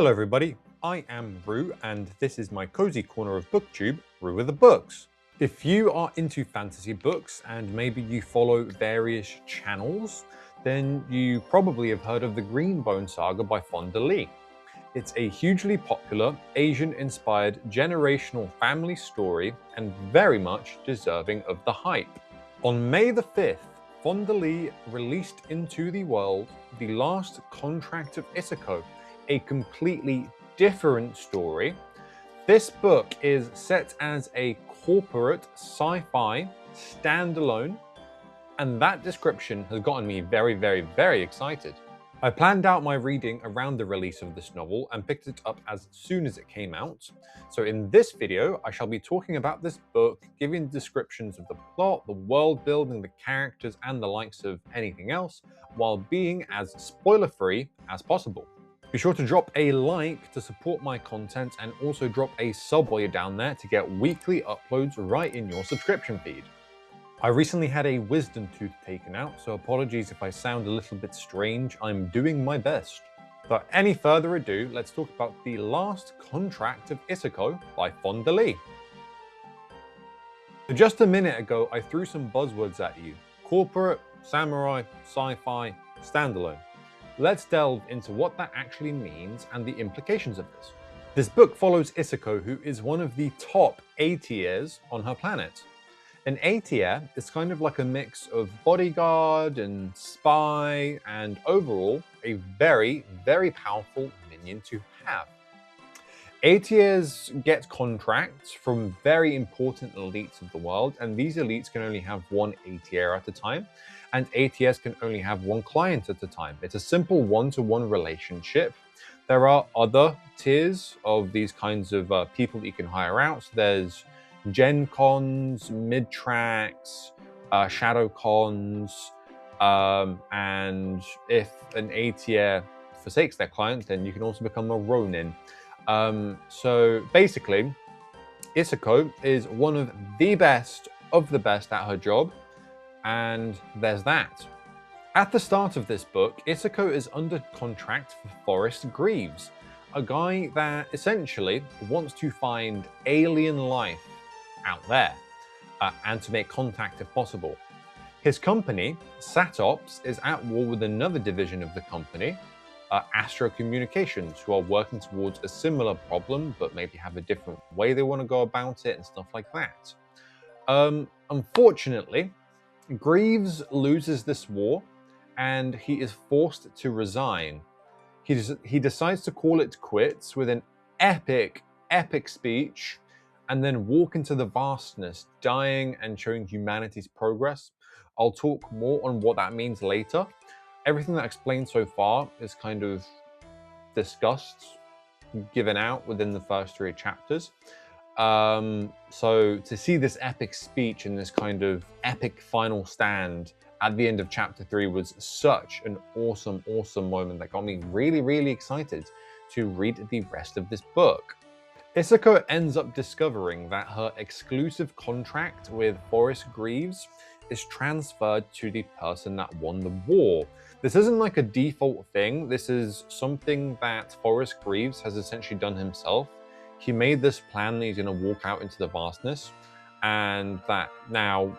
Hello everybody, I am Rue and this is my cozy corner of booktube, Rue with the Books. If you are into fantasy books and maybe you follow various channels, then you probably have heard of the Greenbone Saga by Fonda Lee. It's a hugely popular, Asian-inspired generational family story and very much deserving of the hype. On May the 5th, Fonda Lee released into the world The Last Contract of Isako, a completely different story. This book is set as a corporate sci-fi standalone, and that description has gotten me very excited. I planned out my reading around the release of this novel and picked it up as soon as it came out. So in this video, I shall be talking about this book, giving descriptions of the plot, the world building, the characters, and the likes of anything else, while being as spoiler-free as possible. Be sure to drop a like to support my content and also drop a sub while you're down there to get weekly uploads right in your subscription feed. I recently had a wisdom tooth taken out, so apologies if I sound a little bit strange. I'm doing my best. Without any further ado, let's talk about The Last Contract of Isako by Fonda Lee. So just a minute ago, I threw some buzzwords at you. Corporate, samurai, sci-fi, standalone. Let's delve into what that actually means and the implications of this. This book follows Isako, who is one of the top A tiers on her planet. An A tier is kind of like a mix of bodyguard and spy, and overall a very powerful minion to have. A tiers get contracts from very important elites of the world, and these elites can only have one A tier at a time, and A tiers can only have one client at a time. It's a simple one-to-one relationship. There are other tiers of these kinds of people that you can hire out. So there's Gen Cons, Mid Tracks, Shadow Cons, and if an A tier forsakes their client, then you can also become a Ronin. So basically, Isako is one of the best at her job, and there's that. At the start of this book, Isako is under contract for Forrest Greaves, a guy that essentially wants to find alien life out there and to make contact if possible. His company, Satops, is at war with another division of the company, Astro Communications, who are working towards a similar problem, but maybe have a different way they want to go about it and stuff like that. Unfortunately, Greaves loses this war and he is forced to resign. He decides to call it quits with an epic speech and then walk into the vastness, dying and showing humanity's progress. I'll talk more on what that means later. Everything that I explained so far is kind of discussed, given out within the first 3 chapters. So to see this epic speech and this kind of epic final stand at the end of chapter 3 was such an awesome moment that got me really excited to read the rest of this book. Isako ends up discovering that her exclusive contract with Forrest Greaves is transferred to the person that won the war. This isn't like a default thing. This is something that Forrest Greaves has essentially done himself. He made this plan that he's going to walk out into the vastness, and that now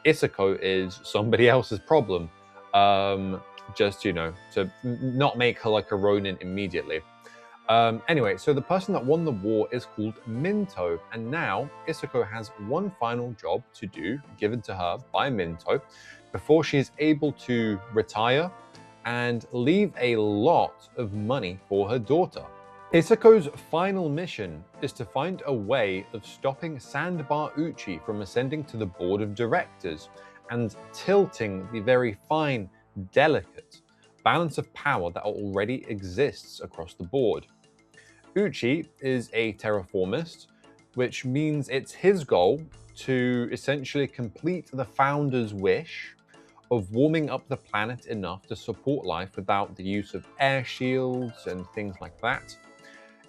Isako is somebody else's problem. Just, you know, to not make her like a Ronin immediately. Anyway, so the person that won the war is called Minto, and now Isako has one final job to do, given to her by Minto, before she is able to retire and leave a lot of money for her daughter. Isako's final mission is to find a way of stopping Sandbar Uchi from ascending to the board of directors and tilting the very fine, delicate balance of power that already exists across the board. Uchi is a terraformist, which means it's his goal to essentially complete the founder's wish of warming up the planet enough to support life without the use of air shields and things like that.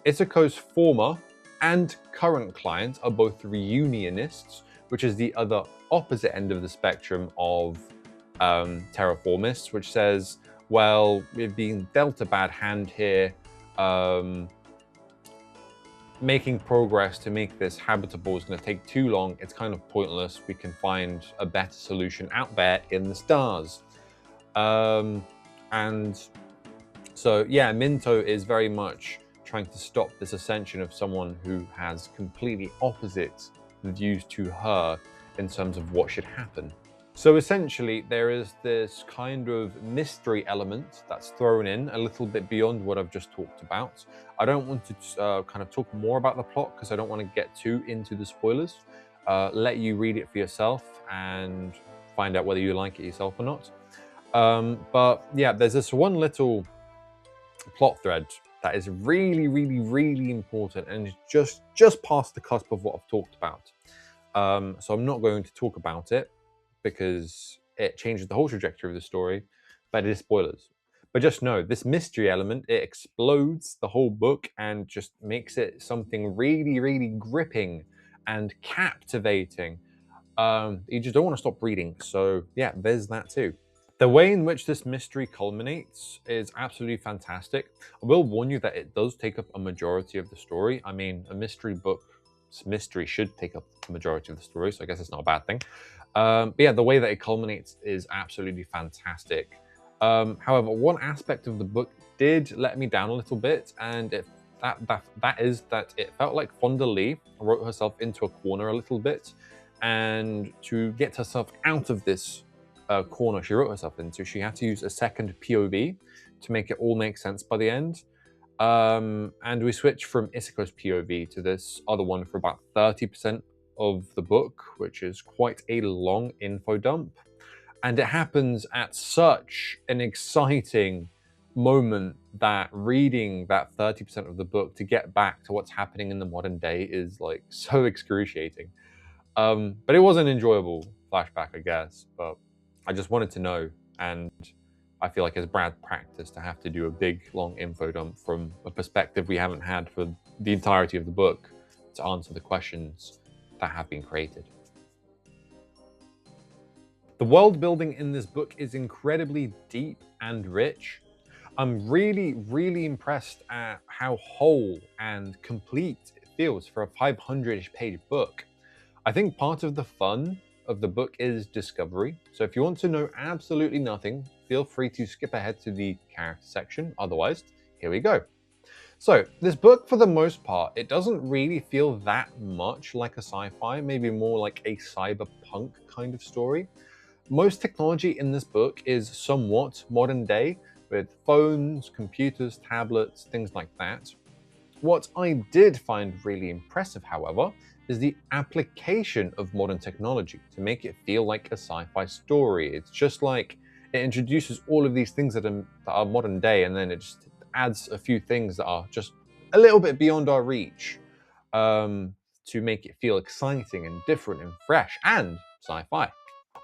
Isako's former and current clients are both reunionists, which is the other opposite end of the spectrum of terraformists, which says, well, we've been dealt a bad hand here. making progress to make this habitable is going to take too long. It's kind of pointless. We can find a better solution out there in the stars. And so, yeah, Minto is very much trying to stop this ascension of someone who has completely opposite views to her in terms of what should happen. So essentially, there is this kind of mystery element that's thrown in a little bit beyond what I've just talked about. I don't want to kind of talk more about the plot because I don't want to get too into the spoilers. Let you read it for yourself and find out whether you like it yourself or not. But yeah, there's this one little plot thread that is really, really, really important and is just past the cusp of what I've talked about. So I'm not going to talk about it because it changes the whole trajectory of the story, but it is spoilers. But just know, this mystery element, it explodes the whole book and just makes it something really, really gripping and captivating. You just don't want to stop reading. So yeah, there's that too. The way in which this mystery culminates is absolutely fantastic. I will warn you that it does take up a majority of the story. I mean, a mystery book's mystery should take up the majority of the story, so I guess it's not a bad thing. But yeah, the way that it culminates is absolutely fantastic. However, one aspect of the book did let me down a little bit, and that is that it felt like Fonda Lee wrote herself into a corner a little bit, and to get herself out of this corner she wrote herself into, she had to use a second POV to make it all make sense by the end. And we switched from Isako's POV to this other one for about 30% of the book, which is quite a long info dump. And it happens at such an exciting moment that reading that 30% of the book to get back to what's happening in the modern day is like so excruciating. But it was an enjoyable flashback, I guess, but I just wanted to know, and I feel like it's bad practice to have to do a big, long info dump from a perspective we haven't had for the entirety of the book to answer the questions that have been created. The world building in this book is incredibly deep and rich. I'm really, really impressed at how whole and complete it feels for a 500-ish page book. I think part of the fun of the book is discovery. So if you want to know absolutely nothing, feel free to skip ahead to the character section. Otherwise, here we go. So this book, for the most part, it doesn't really feel that much like a sci-fi, maybe more like a cyberpunk kind of story. Most technology in this book is somewhat modern day, with phones, computers, tablets, things like that. What I did find really impressive, however, is the application of modern technology to make it feel like a sci-fi story. It's just like it introduces all of these things that are modern day, and then it just adds a few things that are just a little bit beyond our reach to make it feel exciting and different and fresh and sci-fi.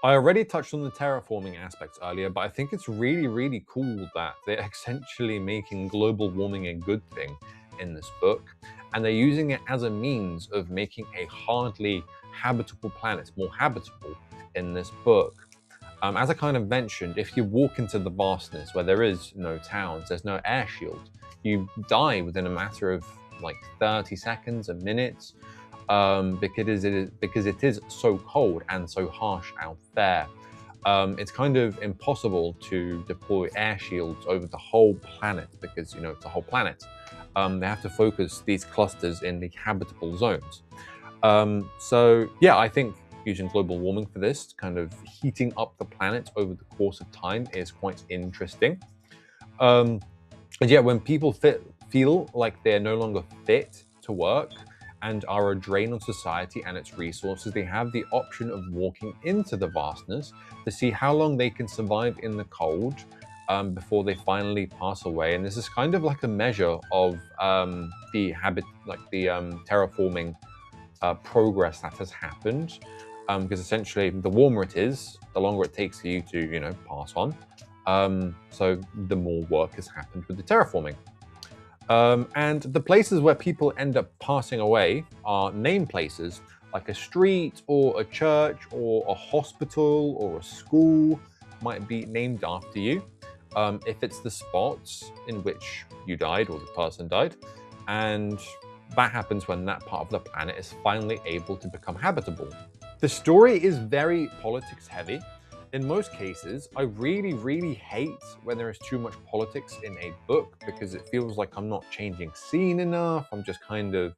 I already touched on the terraforming aspects earlier, but I think it's really, really cool that they're essentially making global warming a good thing in this book, and they're using it as a means of making a hardly habitable planet more habitable in this book. As I kind of mentioned, if you walk into the vastness where there is no towns, there's no air shield, you die within a matter of like 30 seconds, a minute, because it is so cold and so harsh out there. It's kind of impossible to deploy air shields over the whole planet because, you know, it's a whole planet. They have to focus these clusters in the habitable zones. So yeah, I think using global warming for this, kind of heating up the planet over the course of time, is quite interesting. And yeah, when people feel like they're no longer fit to work and are a drain on society and its resources, they have the option of walking into the vastness to see how long they can survive in the cold before they finally pass away. And this is kind of like a measure of the terraforming progress that has happened. Because essentially, the warmer it is, the longer it takes for you to, you know, pass on. So the more work has happened with the terraforming. And the places where people end up passing away are named places, like a street or a church or a hospital or a school might be named after you. if it's the spots in which you died or the person died, and that happens when that part of the planet is finally able to become habitable. The story is very politics heavy. In most cases, I really hate when there is too much politics in a book because it feels like I'm not changing scene enough. I'm just kind of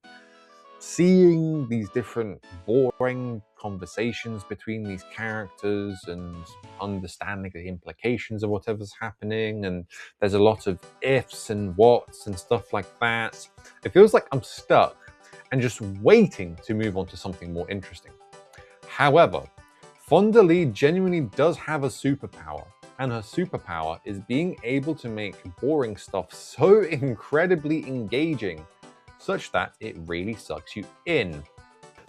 seeing these different boring conversations between these characters and understanding the implications of whatever's happening, and there's a lot of ifs and whats and stuff like that. It feels like I'm stuck and just waiting to move on to something more interesting. However, Fonda Lee genuinely does have a superpower, and her superpower is being able to make boring stuff so incredibly engaging such that it really sucks you in.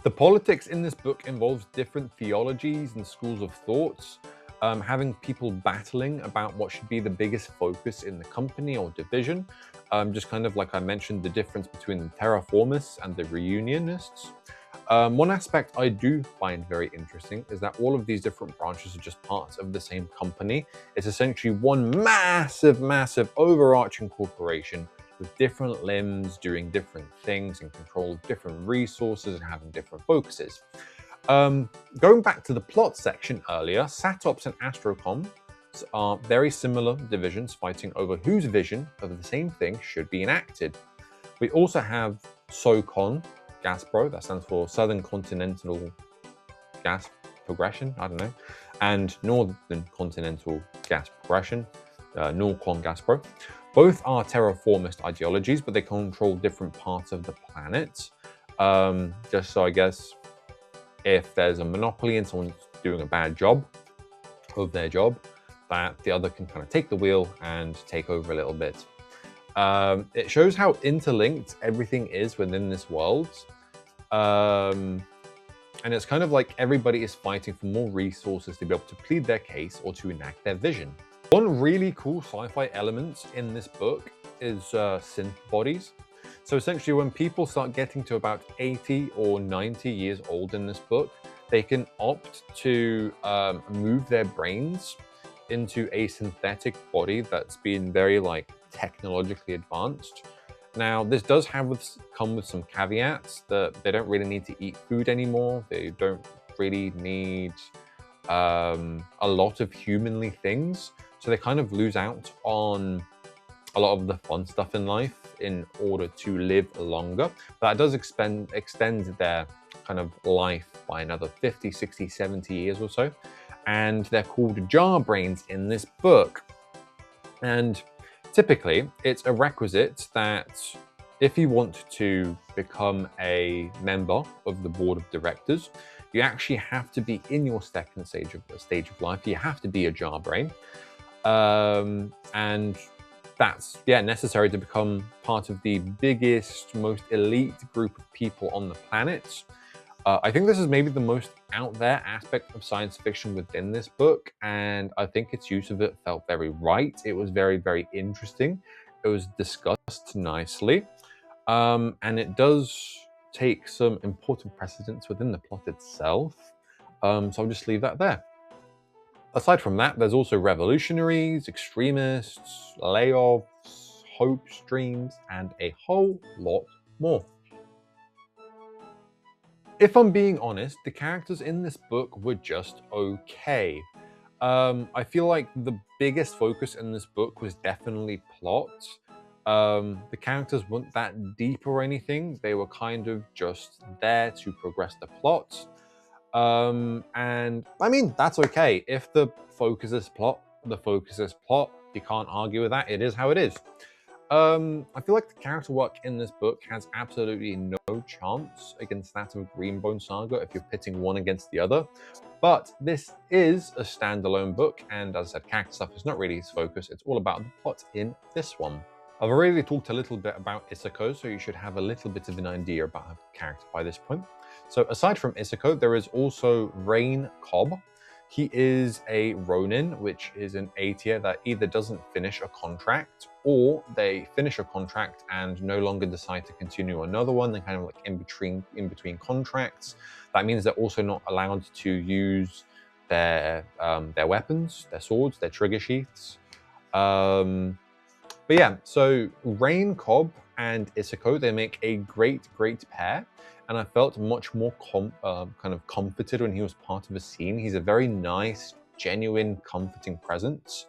The politics in this book involves different theologies and schools of thoughts, having people battling about what should be the biggest focus in the company or division, just kind of like I mentioned, the difference between the terraformists and the reunionists. One aspect I do find very interesting is that all of these different branches are just parts of the same company. It's essentially one massive overarching corporation with different limbs doing different things and control different resources and having different focuses. Going back to the plot section earlier, Satops and Astrocom are very similar divisions fighting over whose vision of the same thing should be enacted. We also have SOCON, GASPRO, that stands for Southern Continental Gas Progression, I don't know, and Northern Continental Gas Progression, NORCON GASPRO. Both are terraformist ideologies, but they control different parts of the planet. Just so I guess if there's a monopoly and someone's doing a bad job of their job, that the other can kind of take the wheel and take over a little bit. It shows how interlinked everything is within this world. And it's kind of like everybody is fighting for more resources to be able to plead their case or to enact their vision. One really cool sci-fi element in this book is synth bodies. So essentially when people start getting to about 80 or 90 years old in this book, they can opt to move their brains into a synthetic body that's been very technologically advanced. Now, this does come with some caveats that they don't really need to eat food anymore. They don't really need a lot of humanly things. So they kind of lose out on a lot of the fun stuff in life in order to live longer. But that does extend their kind of life by another 50, 60, 70 years or so. And they're called jar brains in this book. And typically, it's a requisite that if you want to become a member of the board of directors, you actually have to be in your second stage of life. You have to be a jar brain. And that's necessary to become part of the biggest, most elite group of people on the planet. I think this is maybe the most out there aspect of science fiction within this book, and I think its use of it felt very right. It was very interesting. It was discussed nicely, and it does take some important precedence within the plot itself. So I'll just leave that there. Aside from that, there's also revolutionaries, extremists, layoffs, hope streams, and a whole lot more. If I'm being honest, the characters in this book were just okay. I feel like the biggest focus in this book was definitely plot. The characters weren't that deep or anything. They were kind of just there to progress the plot. And I mean, that's okay. If the focus is plot, the focus is plot. You can't argue with that. It is how it is. I feel like the character work in this book has absolutely no chance against that of Greenbone Saga if you're pitting one against the other. But this is a standalone book, and as I said, character stuff is not really its focus. It's all about the plot in this one. I've already talked a little bit about Isako, so you should have a little bit of an idea about her character by this point. So aside from Isako, there is also Rain Cobb. He is a Ronin, which is an A tier that either doesn't finish a contract or they finish a contract and no longer decide to continue another one. They're kind of like in between contracts. That means they're also not allowed to use their weapons, their swords, their trigger sheaths. But yeah, so Rain, Cobb, and Isako, they make a great pair. And I felt much more kind of comforted when he was part of a scene. He's a very nice, genuine, comforting presence.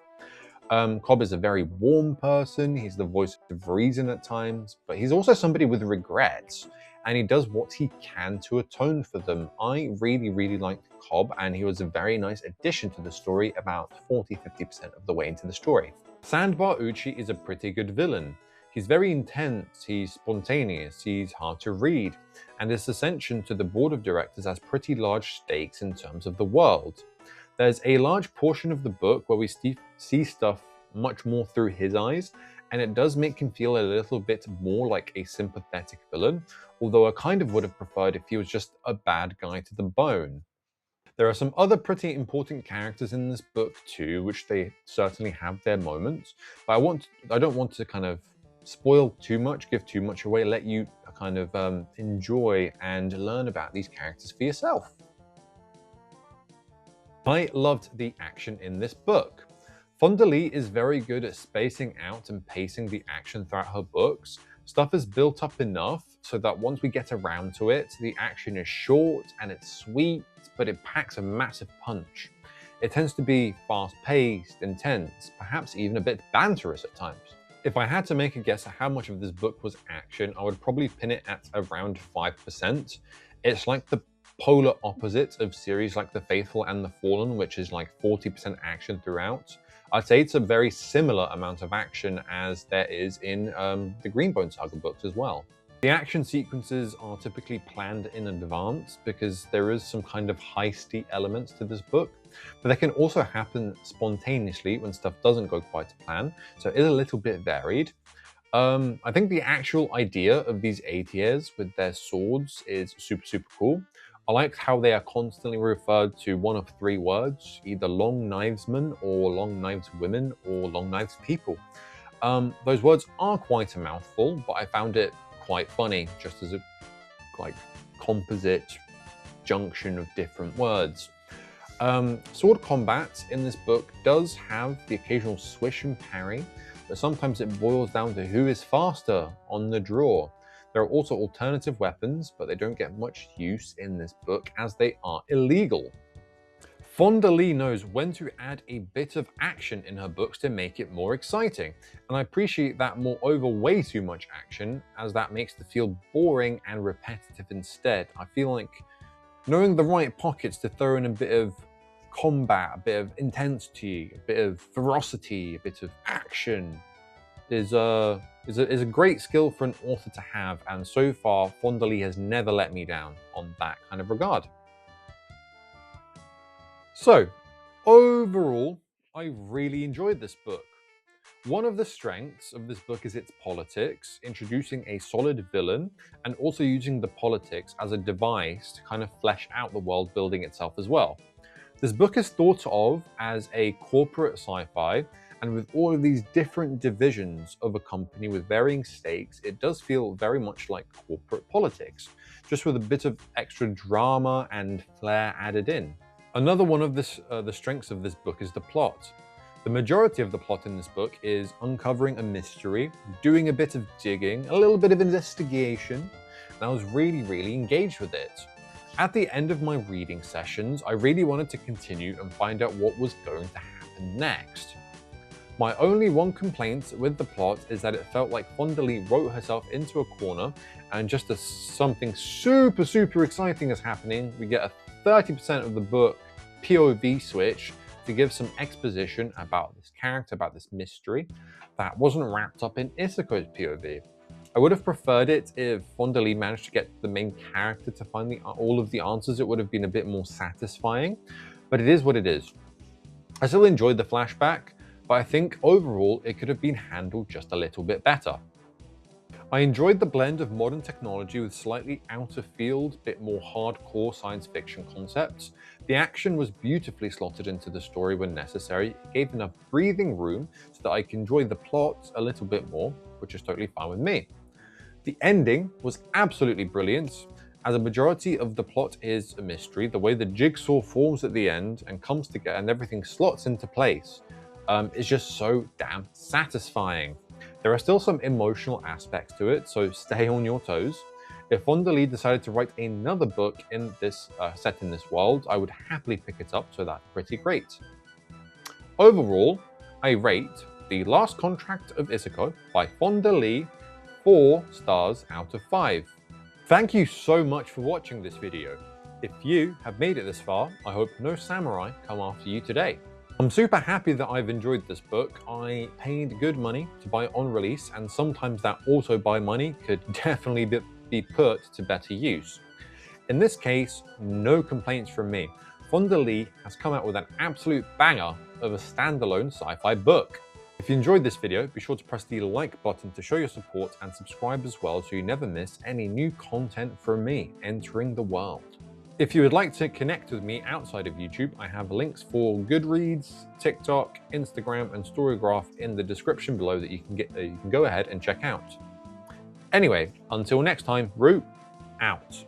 Cobb is a very warm person. He's the voice of reason at times, but he's also somebody with regrets, and he does what he can to atone for them. I really liked Cobb, and he was a very nice addition to the story about 40–50% of the way into the story. Sandbar Uchi is a pretty good villain. He's very intense, he's spontaneous, he's hard to read, and his ascension to the board of directors has pretty large stakes in terms of the world. There's a large portion of the book where we see stuff much more through his eyes, and it does make him feel a little bit more like a sympathetic villain, although I kind of would have preferred if he was just a bad guy to the bone. There are some other pretty important characters in this book too, which they certainly have their moments, but I don't want to kind of spoil too much, give too much away, let you kind of enjoy and learn about these characters for yourself. I loved the action in this book. Fonda Lee is very good at spacing out and pacing the action throughout her books. Stuff is built up enough so that once we get around to it, the action is short and it's sweet, but it packs a massive punch. It tends to be fast-paced, intense, perhaps even a bit banterous at times. If I had to make a guess at how much of this book was action, I would probably pin it at around 5%. It's like the polar opposite of series like The Faithful and The Fallen, which is like 40% action throughout. I'd say it's a very similar amount of action as there is in the Greenbone Saga books as well. The action sequences are typically planned in advance because there is some kind of heisty elements to this book, but they can also happen spontaneously when stuff doesn't go quite to plan, so it is a little bit varied. I think the actual idea of these A-tiers with their swords is super cool. I liked how they are constantly referred to one of three words, either long knivesmen or long knives women or long knives people. Those words are quite a mouthful, but I found it quite funny, just as a like composite junction of different words. Sword combat in this book does have the occasional swish and parry, but sometimes it boils down to who is faster on the draw. There are also alternative weapons, but they don't get much use in this book as they are illegal. Fonda Lee knows when to add a bit of action in her books to make it more exciting, and I appreciate that more over way too much action, as that makes it feel boring and repetitive instead. I feel like knowing the right pockets to throw in a bit of combat, a bit of intensity, a bit of ferocity, a bit of action is a great skill for an author to have, and so far Fonda Lee has never let me down on that kind of regard. So, overall, I really enjoyed this book. One of the strengths of this book is its politics, introducing a solid villain and also using the politics as a device to kind of flesh out the world building itself as well. This book is thought of as a corporate sci-fi, and with all of these different divisions of a company with varying stakes, it does feel very much like corporate politics, just with a bit of extra drama and flair added in. Another one of the strengths of this book is the plot. The majority of the plot in this book is uncovering a mystery, doing a bit of digging, a little bit of investigation, and I was really engaged with it. At the end of my reading sessions, I really wanted to continue and find out what was going to happen next. My only one complaint with the plot is that it felt like Fonda Lee wrote herself into a corner, and just as something super exciting is happening, we get a 30% of the book POV switch to give some exposition about this character, about this mystery, that wasn't wrapped up in Isako's POV. I would have preferred it if Fonda Lee managed to get the main character to find all of the answers. It would have been a bit more satisfying, but it is what it is. I still enjoyed the flashback, but I think overall it could have been handled just a little bit better. I enjoyed the blend of modern technology with slightly out of field, bit more hardcore science fiction concepts. The action was beautifully slotted into the story when necessary. It gave enough breathing room so that I could enjoy the plot a little bit more, which is totally fine with me. The ending was absolutely brilliant, as a majority of the plot is a mystery. The way the jigsaw forms at the end and comes together and everything slots into place is just so damn satisfying. There are still some emotional aspects to it, so stay on your toes. If Fonda Lee decided to write another book in this set in this world, I would happily pick it up, so that's pretty great. Overall, I rate The Last Contract of Isako by Fonda Lee 4 stars out of 5. Thank you so much for watching this video. If you have made it this far, I hope no samurai come after you today. I'm super happy that I've enjoyed this book. I paid good money to buy it on release, and sometimes that auto buy money could definitely be put to better use. In this case, no complaints from me. Fonda Lee has come out with an absolute banger of a standalone sci-fi book. If you enjoyed this video, be sure to press the like button to show your support and subscribe as well so you never miss any new content from me entering the world. If you would like to connect with me outside of YouTube, I have links for Goodreads, TikTok, Instagram, and Storygraph in the description below that you can go ahead and check out. Anyway, until next time, Root out.